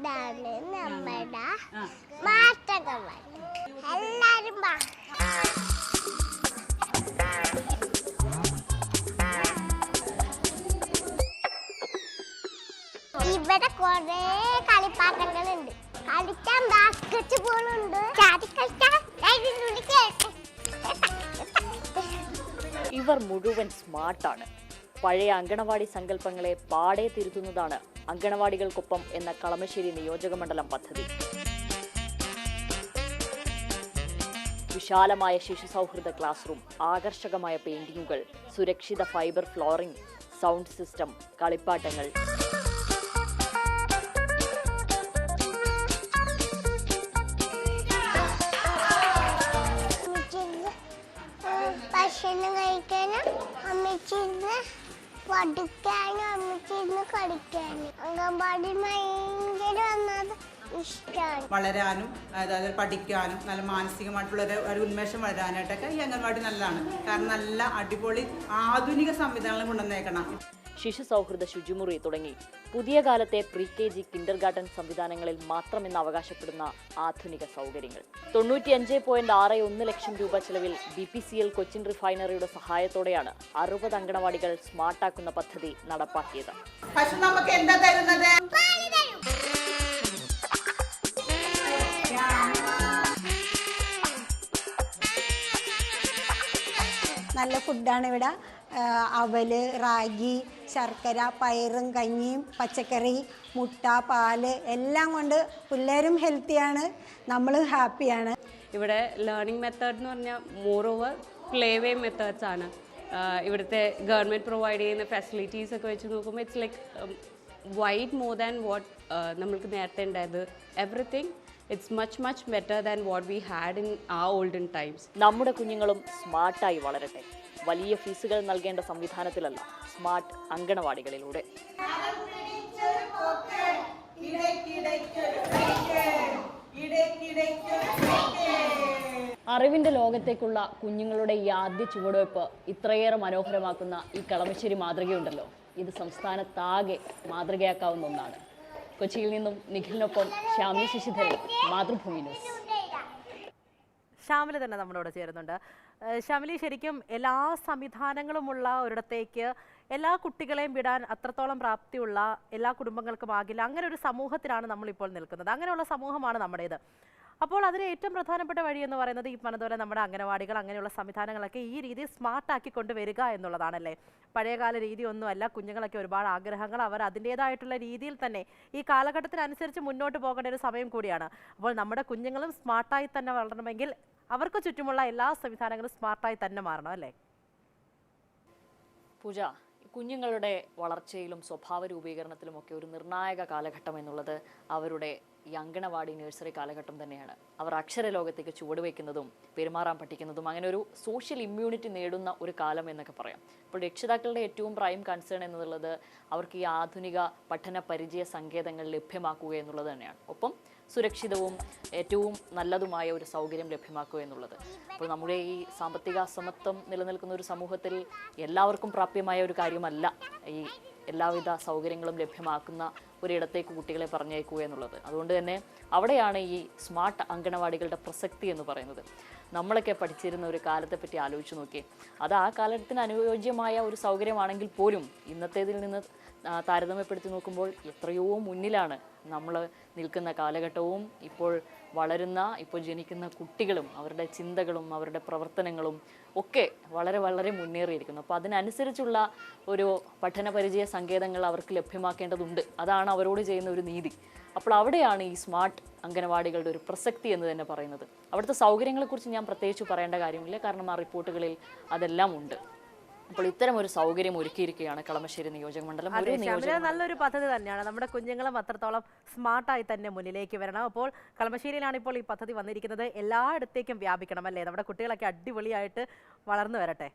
ഇതാണ് നമ്മുടെ മാറ്റകവാടി. എല്ലാരും വാ. ഇവിടെ കുറെ കളിപ്പാട്ടങ്ങളുണ്ട്. കളിക്കാൻ ബാസ്കറ്റ് ബോളുണ്ട്. ചാടി കളിക്കാൻ ഇവർ മുഴുവൻ സ്മാർട്ടാണ്. പഴയ അങ്കണവാടി സങ്കല്പങ്ങളെ പാടെ തിരുത്തുന്നതാണ് അങ്കണവാടികൾക്കൊപ്പം എന്ന കളമശ്ശേരി നിയോജകമണ്ഡലം പദ്ധതി. വിശാലമായ ശിശു സൗഹൃദ ക്ലാസ് റൂം, ആകർഷകമായ പെയിന്റിങ്ങുകൾ, സുരക്ഷിത ഫൈബർ ഫ്ലോറിംഗ്, സൗണ്ട് സിസ്റ്റം, കളിപ്പാട്ടങ്ങൾ. ഭക്ഷണം കഴിക്കാനും അമ്മച്ചിരുന്ന് പഠിക്കാനും അമ്മച്ചിരുന്ന് കളിക്കാനും അംഗൻവാടി ഭയങ്കര വന്നത് ഇഷ്ടമാണ്. വളരാനും അതായത് പഠിക്കാനും നല്ല മാനസികമായിട്ടുള്ള ഒരു ഉന്മേഷം വളരാനായിട്ടൊക്കെ ഈ അംഗൻവാടി നല്ലതാണ്. കാരണം നല്ല അടിപൊളി ആധുനിക സംവിധാനങ്ങൾ കൊണ്ടുവന്നേക്കണം. ശിശു സൗഹൃദ ശുചിമുറി തുടങ്ങി പുതിയ കാലത്തെ പ്രീ KG കിൻഡർ ഗാർഡൻ സംവിധാനങ്ങളിൽ മാത്രമെന്ന് അവകാശപ്പെടുന്ന ആധുനിക സൗകര്യങ്ങൾ. 95.61 ലക്ഷം രൂപ ചെലവിൽ BPCL കൊച്ചിൻ റിഫൈനറിയുടെ സഹായത്തോടെയാണ് 60 അങ്കണവാടികൾ സ്മാർട്ടാക്കുന്ന പദ്ധതി നടപ്പാക്കിയത്. നമുക്ക് എന്താ തരുന്നത്? നല്ല ഫുഡാണ് ഇവിടെ. അവല്, റാഗി, ശർക്കര, പയറും കഞ്ഞിയും, പച്ചക്കറി, മുട്ട, പാല് എല്ലാം കൊണ്ട് പിള്ളേരും ഹെൽത്തിയാണ്, നമ്മളും ഹാപ്പിയാണ്. ഇവിടെ ലേണിംഗ് മെത്തേഡ് എന്ന് പറഞ്ഞാൽ മോർ ഓവർ പ്ലേ വേ മെത്തേഡ്സ് ആണ്. ഇവിടുത്തെ ഗവൺമെൻറ് പ്രൊവൈഡ് ചെയ്യുന്ന ഫെസിലിറ്റീസ് ഒക്കെ വെച്ച് നോക്കുമ്പോൾ it's like wide more than what നമ്മൾക്ക് നേരത്തെ ഉണ്ടായത്. Everything it's much better than what we had in ആ ഓൾഡൻ ടൈംസ്. നമ്മുടെ കുഞ്ഞുങ്ങളും സ്മാർട്ടായി വളരട്ടെ. വലിയ ഫീസുകൾ നൽകേണ്ട സംവിധാനത്തിലല്ല, സ്മാർട്ട് അങ്കണവാടികളിലൂടെ. അറിവിന്റെ ലോകത്തേക്കുള്ള കുഞ്ഞുങ്ങളുടെ ഈ ആദ്യ ചുവടുവയ്പ് ഇത്രയേറെ മനോഹരമാക്കുന്ന ഈ കളമശ്ശേരി മാതൃകയുണ്ടല്ലോ, ഇത് സംസ്ഥാനത്താകെ മാതൃകയാക്കാവുന്ന ഒന്നാണ്. കൊച്ചിയിൽ നിന്നും നിഖിലിനൊപ്പം ശ്യാമിലി ശശിധരൻ, മാതൃഭൂമി ന്യൂസ്. ശ്യാമിലി തന്നെ നമ്മളോട് ചേരുന്നുണ്ട്. ശ്യാമിലി, ശരിക്കും എല്ലാ സംവിധാനങ്ങളുമുള്ള ഒരിടത്തേക്ക് എല്ലാ കുട്ടികളെയും വിടാൻ അത്രത്തോളം പ്രാപ്തിയുള്ള എല്ലാ കുടുംബങ്ങൾക്കും ആകില്ല. അങ്ങനെ ഒരു സമൂഹത്തിലാണ് നമ്മളിപ്പോൾ നിൽക്കുന്നത്. അങ്ങനെയുള്ള സമൂഹമാണ് നമ്മുടേത്. അപ്പോൾ അതിന് ഏറ്റവും പ്രധാനപ്പെട്ട വഴി എന്ന് പറയുന്നത് ഈ പറഞ്ഞതുപോലെ നമ്മുടെ അംഗനവാടികൾ, അങ്ങനെയുള്ള സംവിധാനങ്ങളൊക്കെ ഈ രീതിയിൽ സ്മാർട്ടാക്കി കൊണ്ടുവരിക എന്നുള്ളതാണല്ലേ. പഴയകാല രീതിയൊന്നുമല്ല. കുഞ്ഞുങ്ങളൊക്കെ ഒരുപാട് ആഗ്രഹങ്ങൾ, അവർ അതിൻ്റേതായിട്ടുള്ള രീതിയിൽ തന്നെ ഈ കാലഘട്ടത്തിനനുസരിച്ച് മുന്നോട്ട് പോകേണ്ട ഒരു സമയം കൂടിയാണ്. അപ്പോൾ നമ്മുടെ കുഞ്ഞുങ്ങളും സ്മാർട്ടായി തന്നെ വളരണമെങ്കിൽ അവർക്ക് ചുറ്റുമുള്ള എല്ലാ സംവിധാനങ്ങളും സ്മാർട്ടായി തന്നെ മാറണം അല്ലേ? പൂജ, കുഞ്ഞുങ്ങളുടെ വളർച്ചയിലും സ്വഭാവ രൂപീകരണത്തിലുമൊക്കെ ഒരു നിർണായക കാലഘട്ടം എന്നുള്ളത് അവരുടെ ഈ അങ്കണവാടി നഴ്സറി കാലഘട്ടം തന്നെയാണ്. അവർ അക്ഷരലോകത്തേക്ക് ചുവടുവെക്കുന്നതും പെരുമാറാൻ പഠിക്കുന്നതും അങ്ങനെ ഒരു സോഷ്യൽ ഇമ്മ്യൂണിറ്റി നേടുന്ന ഒരു കാലം എന്നൊക്കെ പറയാം. അപ്പോൾ രക്ഷിതാക്കളുടെ ഏറ്റവും പ്രൈം കൺസേൺ എന്നുള്ളത് അവർക്ക് ഈ ആധുനിക പഠന പരിചയ സങ്കേതങ്ങൾ ലഭ്യമാക്കുക എന്നുള്ളത് തന്നെയാണ്. ഒപ്പം സുരക്ഷിതവും ഏറ്റവും നല്ലതുമായ ഒരു സൗകര്യം ലഭ്യമാക്കുക എന്നുള്ളത്. അപ്പോൾ നമ്മുടെ ഈ സാമ്പത്തിക അസമത്വം നിലനിൽക്കുന്ന ഒരു സമൂഹത്തിൽ എല്ലാവർക്കും പ്രാപ്യമായ ഒരു കാര്യമല്ല ഈ എല്ലാവിധ സൗകര്യങ്ങളും ലഭ്യമാക്കുന്ന ഒരിടത്തേക്ക് കുട്ടികളെ പറഞ്ഞയക്കുക എന്നുള്ളത്. അതുകൊണ്ട് തന്നെ അവിടെയാണ് ഈ സ്മാർട്ട് അങ്കണവാടികളുടെ പ്രസക്തി എന്ന് പറയുന്നത്. നമ്മളൊക്കെ പഠിച്ചിരുന്ന ഒരു കാലത്തെ പറ്റി ആലോചിച്ച് നോക്കിയേ. അത് ആ കാലത്തിന് അനുയോജ്യമായ ഒരു സൗകര്യമാണെങ്കിൽ പോലും ഇന്നത്തേതിൽ നിന്ന് താരതമ്യപ്പെടുത്തി നോക്കുമ്പോൾ എത്രയോ മുന്നിലാണ് നമ്മൾ നിൽക്കുന്ന കാലഘട്ടവും ഇപ്പോൾ ജനിക്കുന്ന കുട്ടികളും അവരുടെ ചിന്തകളും അവരുടെ പ്രവർത്തനങ്ങളും ഒക്കെ വളരെ മുന്നേറിയിരിക്കുന്നു. അപ്പോൾ അതിനനുസരിച്ചുള്ള ഒരു പഠന പരിചയ സങ്കേതങ്ങൾ അവർക്ക് ലഭ്യമാക്കേണ്ടതുണ്ട്. അതാണ് അവരോട് ചെയ്യുന്ന ഒരു നീതി. അപ്പോൾ അവിടെയാണ് ഈ സ്മാർട്ട് അംഗനവാടികളുടെ ഒരു പ്രസക്തി എന്ന് തന്നെ പറയുന്നത്. അവിടുത്തെ സൗകര്യങ്ങളെക്കുറിച്ച് ഞാൻ പ്രത്യേകിച്ച് പറയേണ്ട കാര്യമില്ല, കാരണം ആ റിപ്പോർട്ടുകളിൽ അതെല്ലാം ഉണ്ട്. അപ്പോൾ ഇത്തരം ഒരു സൗകര്യം ഒരുക്കിയിരിക്കുകയാണ് കളമശ്ശേരി നിയോജക മണ്ഡലം. നല്ലൊരു പദ്ധതി തന്നെയാണ്. നമ്മുടെ കുഞ്ഞുങ്ങളും അത്രത്തോളം സ്മാർട്ടായി തന്നെ മുന്നിലേക്ക് വരണം. അപ്പോൾ കളമശ്ശേരിയിലാണ് ഇപ്പോൾ ഈ പദ്ധതി വന്നിരിക്കുന്നത്. എല്ലായിടത്തേക്കും വ്യാപിക്കണം അല്ലേ? നമ്മുടെ കുട്ടികളൊക്കെ അടിപൊളിയായിട്ട് വളർന്നു വരട്ടെ.